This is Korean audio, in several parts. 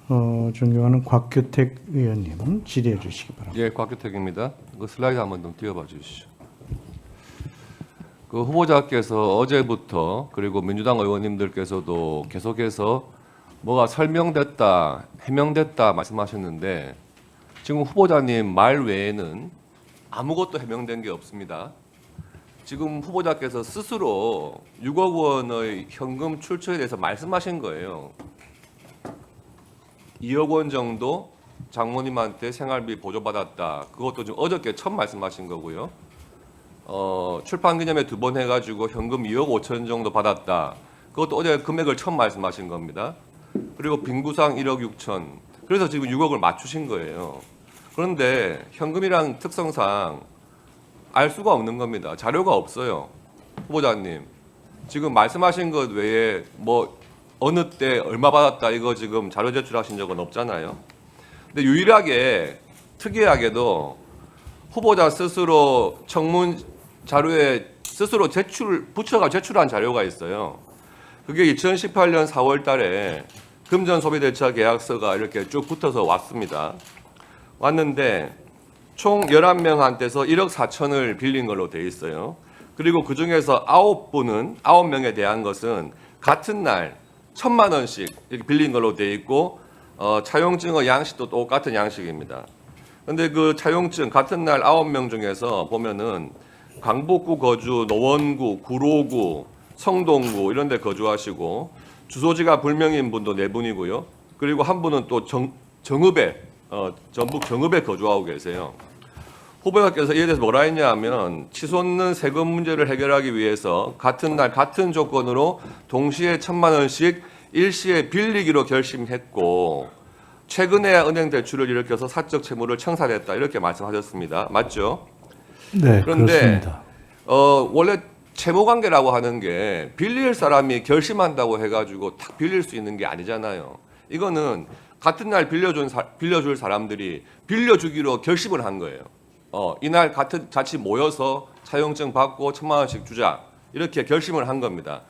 존경하는 곽규택 의원님 질의해 주시기 바랍니다. 예, 곽규택입니다. 그 슬라이드 한번 좀 띄워봐 주시죠. 그 후보자께서 어제부터 그리고 민주당 의원님들께서도 계속해서 뭐가 설명됐다, 해명됐다 말씀하셨는데 지금 후보자님 말 외에는 아무것도 해명된 게 없습니다. 지금 후보자께서 스스로 6억 원의 현금 출처에 대해서 말씀하신 거예요. 2억 원 정도 장모님한테 생활비 보조받았다. 그것도 지금 어저께 처음 말씀하신 거고요. 출판 기념회 2번 해가지고 현금 2억 5천 정도 받았다. 그것도 어제 금액을 처음 말씀하신 겁니다. 그리고 빙구상 1억 6천. 그래서 지금 6억을 맞추신 거예요. 그런데 현금이란 특성상 알 수가 없는 겁니다. 자료가 없어요. 후보자님. 지금 말씀하신 것 외에 뭐 어느 때 얼마 받았다 이거 지금 자료 제출하신 적은 없잖아요. 근데 유일하게 특이하게도 후보자 스스로 청문 자료에 스스로 부처가 제출한 자료가 있어요. 그게 2018년 4월 달에 금전 소비 대차 계약서가 이렇게 쭉 붙어서 왔습니다. 왔는데 총 11명한테서 1억 4천을 빌린 걸로 돼 있어요. 그리고 그 중에서 9명에 대한 것은 같은 날 1,000만 원씩 이렇게 빌린 걸로 돼 있고 차용증의 양식도 똑같은 양식입니다. 근데 그 차용증 같은 날 9명 중에서 보면은 강북구 거주, 노원구, 구로구, 성동구 이런 데 거주하시고 주소지가 불명인 분도 4분이고요. 그리고 한 분은 또 정읍에 전북 정읍에 거주하고 계세요. 후보자께서 이에 대해서 뭐라 했냐 하면 치솟는 세금 문제를 해결하기 위해서 같은 날 같은 조건으로 동시에 1,000만 원씩 일시에 빌리기로 결심했고 최근에 은행 대출을 일으켜서 사적 채무를 청산했다 이렇게 말씀하셨습니다. 맞죠? 네, 그런데 그렇습니다. 원래 채무 관계라고 하는 게 빌릴 사람이 결심한다고 해가지고 탁 빌릴 수 있는 게 아니잖아요. 이거는 같은 날 빌려줄 사람들이 빌려주기로 결심을 한 거예요. 이날 같이 모여서 차용증 받고 1,000만 원씩 주자 이렇게 결심을 한 겁니다.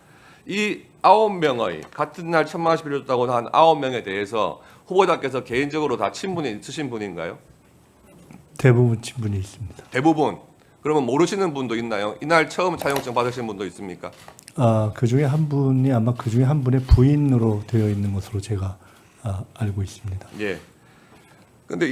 이 9명의 같은 날 1,000만 원씩 빌려줬다고 한 9명에 대해서 후보자께서 개인적으로 다 친분이 있으신 분인가요? 대부분 친분이 있습니다. 대부분. 그러면 모르시는 분도 있나요? 이날 처음 차용증 받으신 분도 있습니까? 그 중에 한 분이 아마 그 중에 한 분의 부인으로 되어 있는 것으로 제가 알고 있습니다. 예. 근데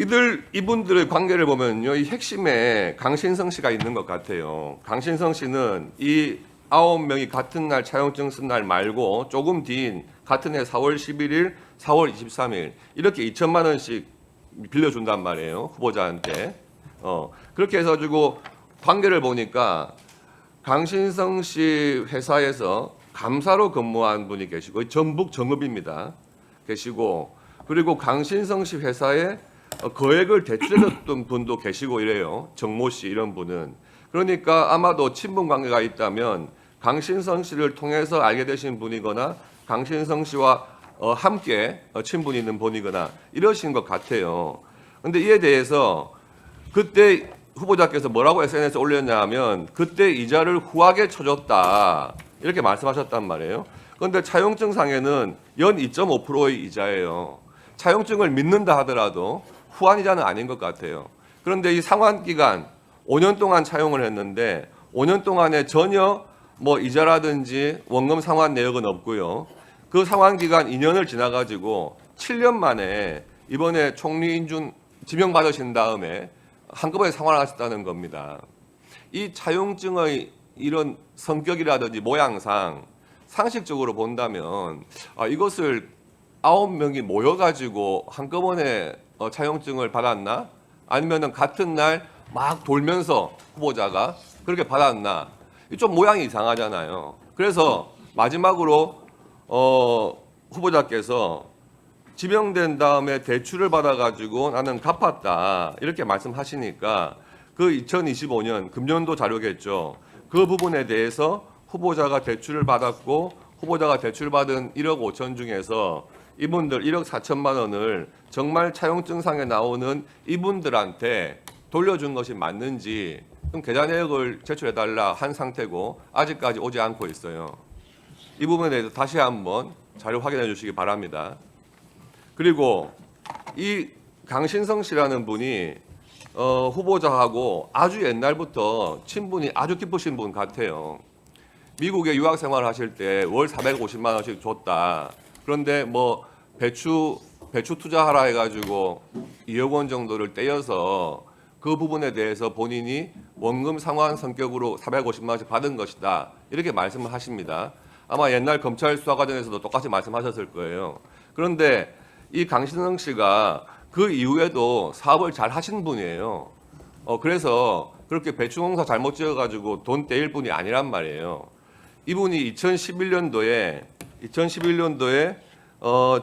이분들의 관계를 보면요, 이 핵심에 강신성 씨가 있는 것 같아요. 강신성 씨는 이 9명이 같은 날 차용증 쓴 날 말고 조금 뒤인 같은 해 4월 11일, 4월 23일 이렇게 2,000만 원씩 빌려준단 말이에요. 후보자한테. 그렇게 해가지고 관계를 보니까 강신성 씨 회사에서 감사로 근무한 분이 계시고 전북 정읍입니다. 계시고 그리고 강신성 씨 회사에 거액을 대출해줬던 분도 계시고 이래요. 정모 씨 이런 분은. 그러니까 아마도 친분 관계가 있다면 강신성 씨를 통해서 알게 되신 분이거나 강신성 씨와 함께 친분이 있는 분이거나 이러신 것 같아요. 그런데 이에 대해서 그때 후보자께서 뭐라고 SNS에 올렸냐 하면 그때 이자를 후하게 쳐줬다 이렇게 말씀하셨단 말이에요. 그런데 차용증상에는 연 2.5%의 이자예요. 차용증을 믿는다 하더라도 후한 이자는 아닌 것 같아요. 그런데 이 상환 기간 5년 동안 차용을 했는데 5년 동안에 전혀 뭐 이자라든지 원금 상환 내역은 없고요. 그 상환 기간 2년을 지나가지고 7년 만에 이번에 총리 인준 지명받으신 다음에 한꺼번에 상환하셨다는 겁니다. 이 차용증의 이런 성격이라든지 모양상 상식적으로 본다면 이것을 9명이 모여가지고 한꺼번에 차용증을 받았나? 아니면은 같은 날 막 돌면서 후보자가 그렇게 받았나? 좀 모양이 이상하잖아요. 그래서 마지막으로 후보자께서 지명된 다음에 대출을 받아가지고 나는 갚았다 이렇게 말씀하시니까 그 2025년 금년도 자료겠죠. 그 부분에 대해서 후보자가 대출을 받았고 후보자가 대출받은 1억 5천 중에서 이분들 1억 4천만 원을 정말 차용증상에 나오는 이분들한테 돌려준 것이 맞는지 좀 계좌 내역을 제출해달라 한 상태고 아직까지 오지 않고 있어요. 이 부분에 대해서 다시 한번 자료 확인해 주시기 바랍니다. 그리고 이 강신성 씨라는 분이 후보자하고 아주 옛날부터 친분이 아주 깊으신 분 같아요. 미국에 유학 생활을 하실 때 월 450만 원씩 줬다. 그런데 뭐 배추 투자하라 해가지고 2억 원 정도를 떼어서 그 부분에 대해서 본인이 원금 상환 성격으로 450만 원씩 받은 것이다. 이렇게 말씀을 하십니다. 아마 옛날 검찰 수사 과정에서도 똑같이 말씀하셨을 거예요. 그런데 이 강신성 씨가 그 이후에도 사업을 잘 하신 분이에요. 그래서 그렇게 배추 농사 잘못 지어가지고 돈 떼일 분이 아니란 말이에요. 이분이 2011년도에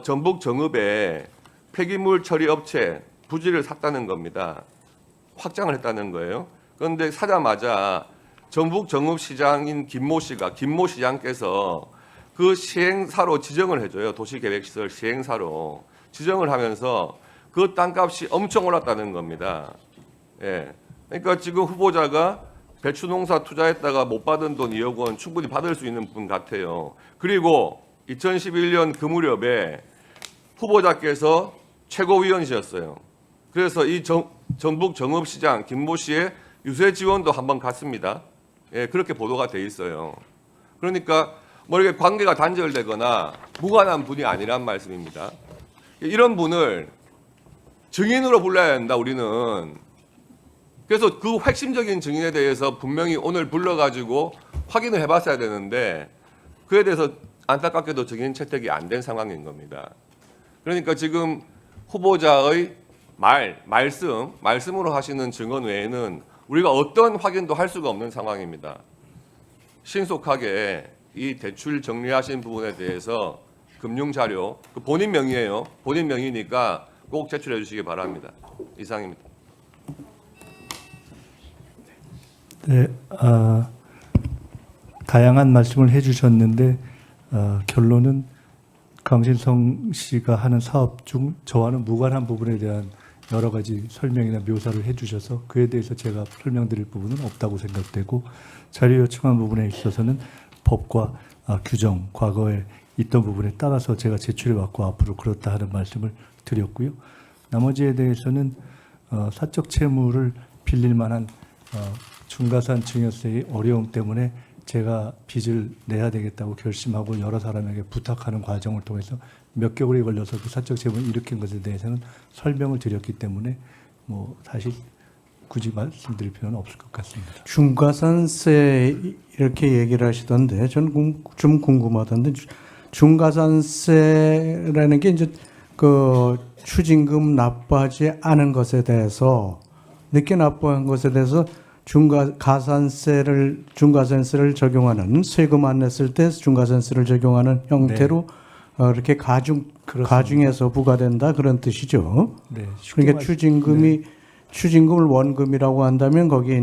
전북 정읍에 폐기물 처리 업체 부지를 샀다는 겁니다. 확장을 했다는 거예요. 그런데 사자마자 전북 정읍 시장인 김모 시장께서 그 시행사로 지정을 해줘요. 도시계획시설 시행사로 지정을 하면서 그 땅값이 엄청 올랐다는 겁니다. 예. 그러니까 지금 후보자가 배추 농사 투자했다가 못 받은 돈 2억 원 충분히 받을 수 있는 분 같아요. 그리고 2011년 그 무렵에 후보자께서 최고위원이셨어요. 그래서 이 전북 정읍시장 김모 씨의 유세 지원도 한번 갔습니다. 예, 그렇게 보도가 돼 있어요. 그러니까 뭐 이렇게 관계가 단절되거나 무관한 분이 아니란 말씀입니다. 이런 분을 증인으로 불러야 한다, 우리는. 그래서 그 핵심적인 증인에 대해서 분명히 오늘 불러가지고 확인을 해봤어야 되는데 그에 대해서 안타깝게도 증인 채택이 안 된 상황인 겁니다. 그러니까 지금 후보자의 말씀으로 하시는 증언 외에는 우리가 어떤 확인도 할 수가 없는 상황입니다. 신속하게 이 대출 정리하신 부분에 대해서 금융 자료, 본인 명의예요. 본인 명의니까 꼭 제출해 주시기 바랍니다. 이상입니다. 네, 다양한 말씀을 해주셨는데 결론은 강신성 씨가 하는 사업 중 저와는 무관한 부분에 대한 여러 가지 설명이나 묘사를 해주셔서 그에 대해서 제가 설명드릴 부분은 없다고 생각되고 자료 요청한 부분에 있어서는 법과 규정, 과거에 있던 부분에 따라서 제가 제출해왔고 앞으로 그렇다 하는 말씀을 드렸고요. 나머지에 대해서는 사적 채무를 빌릴 만한 중과산 증여세의 어려움 때문에 제가 빚을 내야 되겠다고 결심하고 여러 사람에게 부탁하는 과정을 통해서 몇 개월이 걸려서 그 사적 채무를 일으킨 것에 대해서는 설명을 드렸기 때문에 뭐 사실 굳이 말씀드릴 필요는 없을 것 같습니다. 중과산세 이렇게 얘기를 하시던데 저는 좀 궁금하던데 중과산세라는 게 이제 그 추징금 납부하지 않은 것에 대해서 늦게 납부한 것에 대해서 중과산세를 적용하는 세금 안 냈을 때 중과산세를 적용하는 형태로 이렇게 가중해서 부과된다 그런 뜻이죠. 네, 그러니까 추징금을 원금이라고 한다면 거기에